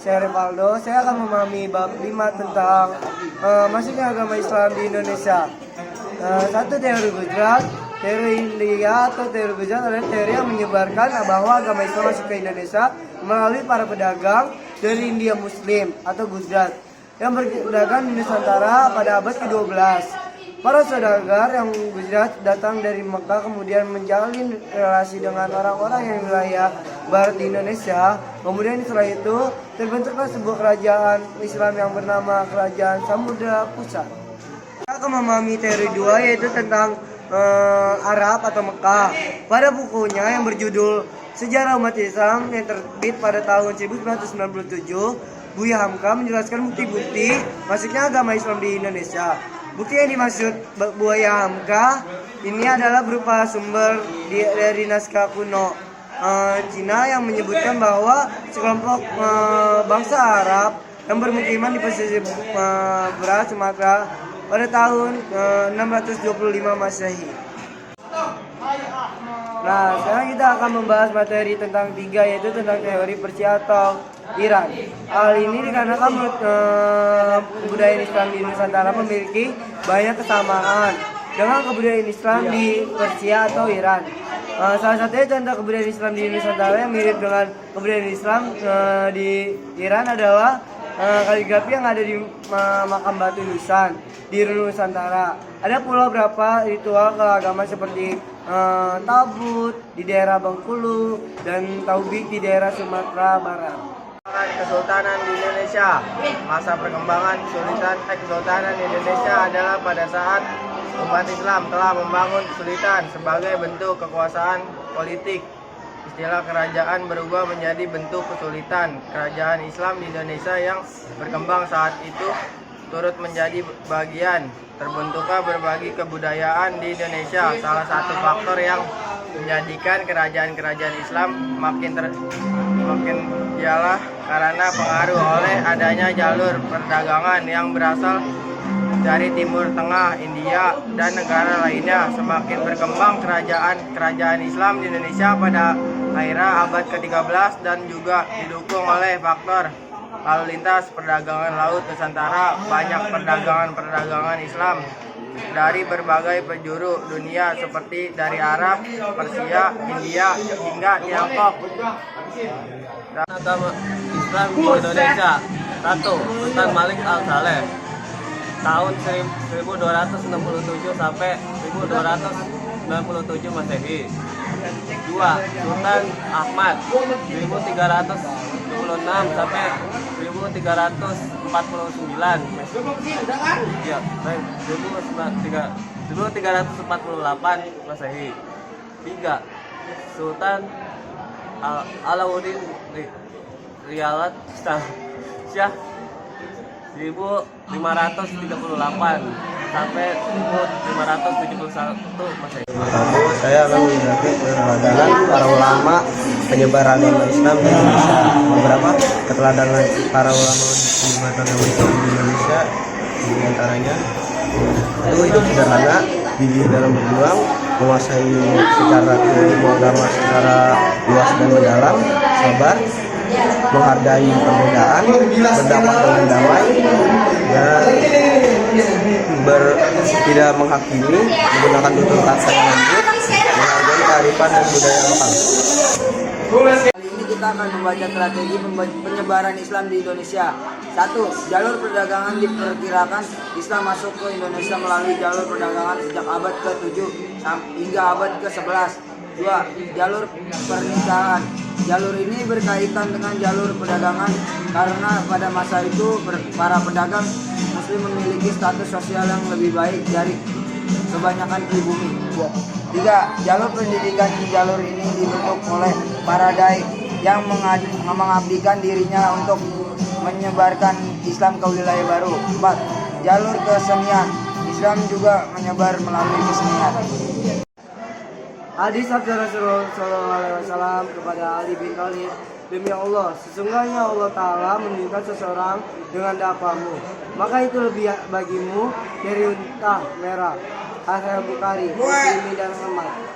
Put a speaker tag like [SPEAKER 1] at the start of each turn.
[SPEAKER 1] saya Revaldo. Saya akan memahami bab 5 tentang masuknya agama Islam di Indonesia. Satu, teori Gujarat. Teori India atau teori Gujarat adalah teori yang menyebarkan bahwa agama Islam masuk ke Indonesia melalui para pedagang dari India Muslim atau Gujarat yang berdagang di Nusantara pada abad ke-12. Para saudagar yang Gujarat datang dari Mekah kemudian menjalin relasi dengan orang-orang yang wilayah barat di Indonesia. Kemudian setelah itu terbentuklah sebuah kerajaan Islam yang bernama Kerajaan Samudra Pusat. Kita akan memahami teori 2 yaitu tentang Arab atau Mekah. Pada bukunya yang berjudul Sejarah Umat Islam yang terbit pada tahun 1997, Buya Hamka menjelaskan bukti-bukti masuknya agama Islam di Indonesia. Bukti yang dimaksud Buya Hamka ini adalah berupa sumber dari naskah kuno Cina yang menyebutkan bahwa sekelompok bangsa Arab yang bermukiman di pesisir barat Sumatera pada tahun 625 Masehi. Nah, sekarang kita akan membahas materi tentang 3 yaitu tentang teori Persia atau Iran. Hal ini dikarenakan kebudayaan Islam di Nusantara memiliki banyak kesamaan dengan kebudayaan Islam di Persia atau Iran. Salah satunya contoh kebudayaan Islam di Nusantara yang mirip dengan kebudayaan Islam di Iran adalah kaligrafi yang ada di makam batu nisan di Nusantara. Ada pula beberapa ritual keagamaan seperti tabut di daerah Bengkulu dan taubik di daerah Sumatera Barat.
[SPEAKER 2] Kesultanan di Indonesia. Masa perkembangan kesultanan di Indonesia adalah pada saat umat Islam telah membangun kesulitan sebagai bentuk kekuasaan politik. Istilah kerajaan berubah menjadi bentuk kesulitan. Kerajaan Islam di Indonesia yang berkembang saat itu turut menjadi bagian terbentuknya berbagai kebudayaan di Indonesia. Salah satu faktor yang menjadikan kerajaan-kerajaan Islam makin ialah karena pengaruh oleh adanya jalur perdagangan yang berasal dari Timur Tengah, India, dan negara lainnya. Semakin berkembang kerajaan Islam di Indonesia pada akhirnya abad ke-13 dan juga didukung oleh faktor lalu lintas perdagangan laut Nusantara. Banyak perdagangan Islam dari berbagai penjuru dunia seperti dari Arab, Persia, India, hingga Tiongkok.
[SPEAKER 3] Agama Islam di Indonesia. 1. Sultan Malik Al-Saleh tahun 1267 sampai 1297 Masehi. 2. Sultan Ahmad 1326 sampai 1349. Ya, 1348 Masehi. 3. Sultan Alauddin Riyalat Shah 1538 sampai 1571 Masehi.
[SPEAKER 2] Saya akan menjelaskan keteladanan para ulama penyebar agama Islam di Indonesia. Beberapa keteladanan para ulama penyebar agama Islam di Indonesia di antaranya itu hidup sederhana, gigih dalam berjuang, menguasai secara ilmu agama secara luas dan mendalam, sabar, menghargai perbedaan, berdakwah dengan damai, dan tidak menghakimi, menggunakan tutur kata yang lembut, menghargai kearifan dan budaya lokal.
[SPEAKER 4] Kali ini kita akan membaca strategi penyebaran Islam di Indonesia. 1. Jalur perdagangan diperkirakan Islam masuk ke Indonesia melalui jalur perdagangan sejak abad ke-7 hingga abad ke-11. 2. Jalur pernikahan. Jalur ini berkaitan dengan jalur perdagangan karena pada masa itu para pedagang Muslim memiliki status sosial yang lebih baik dari kebanyakan pribumi. 3. Jalur pendidikan. Jalur ini dibentuk oleh para dai yang mengabdikan dirinya untuk menyebarkan Islam ke wilayah baru. 4. Jalur kesenian. Islam juga menyebar melalui kesenian.
[SPEAKER 1] Hadis sabda Rasulullah SAW kepada Ali bin Thalib, demi Allah, sesungguhnya Allah Ta'ala menunjukkan seseorang dengan dakwahmu, maka itu lebih bagimu dari unta merah. Sahih Bukhari, Muslim dan Ahmad.